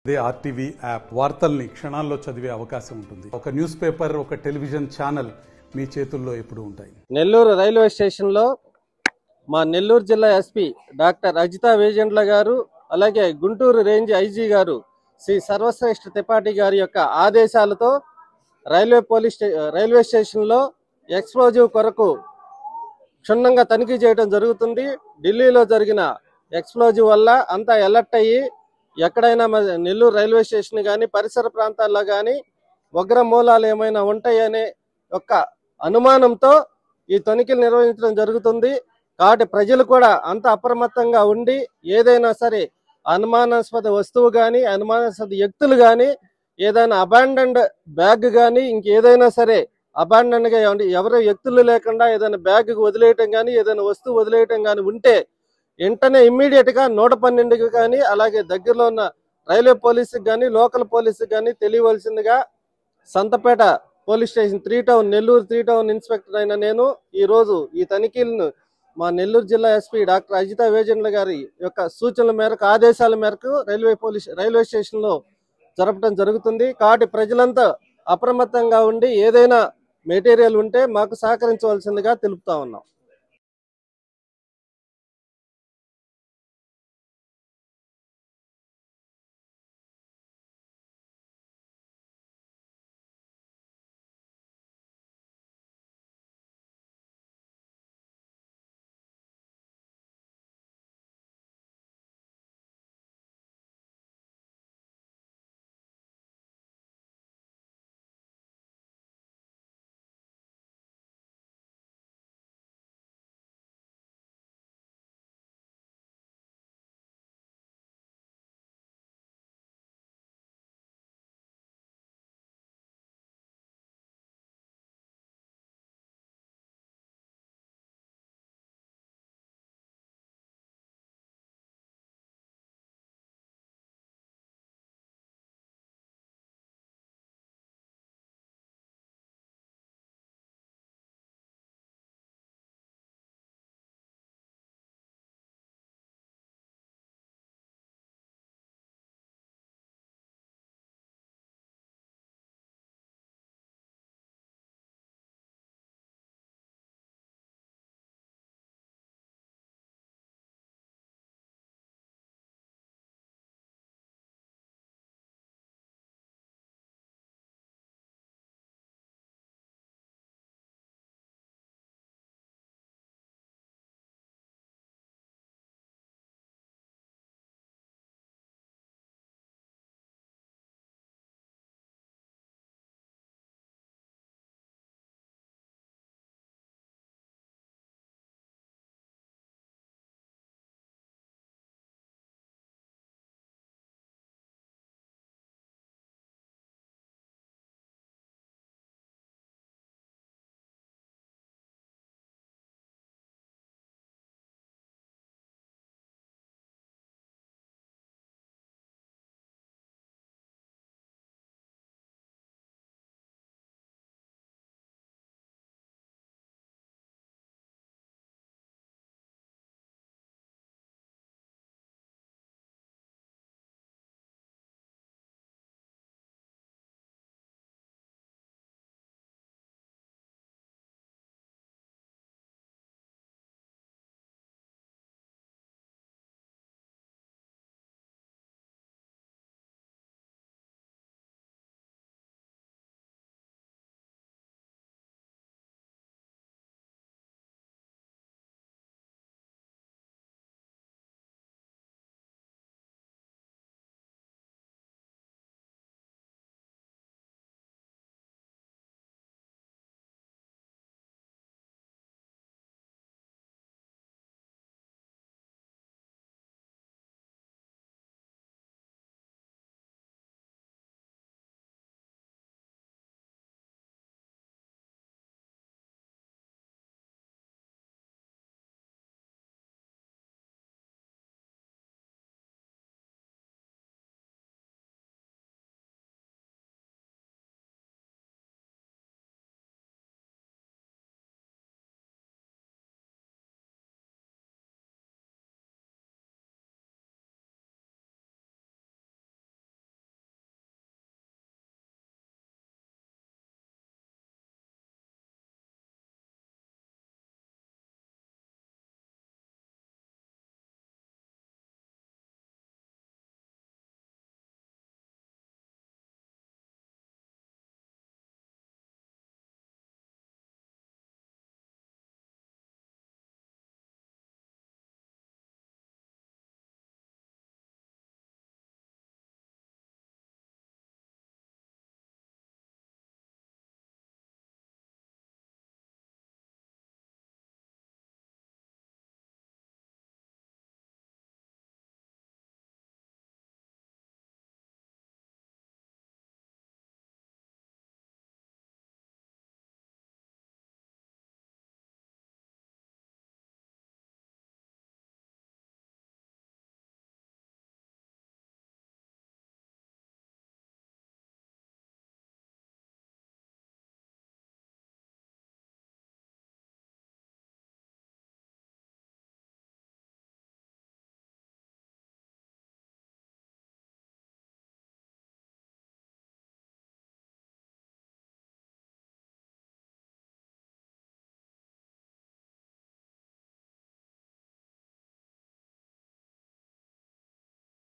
అదే RTV app వార్తల్ని క్షణాల్లో చదివే అవకాశం ఉంటుంది. ఒక న్యూస్ పేపర్, ఒక టెలివిజన్ ఛానల్ మీ చేతుల్లో ఎప్పుడూ ఉంటాయి. నెల్లూరు రైల్వే స్టేషన్లో మా నెల్లూరు జిల్లా ఎస్పీ డాక్టర్ అజితా వేజెండ్ల గారు, అలాగే గుంటూరు రేంజ్ ఐజీ గారు శ్రీ సర్వశ్రేష్ఠ త్రిపాఠి గారి యొక్క ఆదేశాలతో రైల్వే స్టేషన్లో ఎక్స్ప్లోజివ్ కొరకు క్షుణ్ణంగా తనిఖీ చేయడం జరుగుతుంది. ఢిల్లీలో జరిగిన ఎక్స్ప్లోజివ్ వల్ల అంతా అలర్ట్ అయ్యి ఎక్కడైనా నెల్లూరు రైల్వే స్టేషన్ కానీ పరిసర ప్రాంతాల్లో కానీ ఉగ్ర మూలాలు ఏమైనా ఉంటాయనే యొక్క అనుమానంతో ఈ తనిఖీలు నిర్వహించడం జరుగుతుంది. కాబట్టి ప్రజలు కూడా అంత అప్రమత్తంగా ఉండి ఏదైనా సరే అనుమానాస్పద వస్తువు కానీ అనుమానాస్పద వ్యక్తులు కానీ ఏదైనా అబాండన్డ్ బ్యాగ్ కానీ ఇంకేదైనా సరే అబాండన్డ్ గా ఎవరు వ్యక్తులు లేకుండా ఏదైనా బ్యాగ్ వదిలేయటం కానీ ఏదైనా వస్తువు వదిలేయటం కానీ ఉంటే వెంటనే ఇమ్మీడియట్ గా 112కి కానీ అలాగే దగ్గరలో ఉన్న రైల్వే పోలీసుకి కానీ లోకల్ పోలీసుకి కానీ తెలియవలసిందిగా Santhapeta police station 3 town Nellore 3 town inspector అయిన నేను ఈ రోజు ఈ తనిఖీలను మా నెల్లూరు జిల్లా ఎస్పీ డాక్టర్ అజితా వేజెండ్ల గారి యొక్క సూచనల మేరకు ఆదేశాల మేరకు రైల్వే స్టేషన్ లో జరపడం జరుగుతుంది. కాబట్టి ప్రజలంతా అప్రమత్తంగా ఉండి ఏదైనా మెటీరియల్ ఉంటే మాకు సహకరించవలసిందిగా తెలుపుతా ఉన్నాం.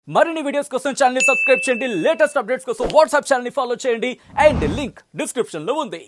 మరిన్ని వీడియోస్ కోసం ఛానల్ ని సబ్స్క్రైబ్ చేయండి. లేటెస్ట్ అప్డేట్స్ కోసం వాట్సాప్ ఛానల్ ని ఫాలో చేయండి. అండ్ లింక్ డిస్క్రిప్షన్ లో ఉంది.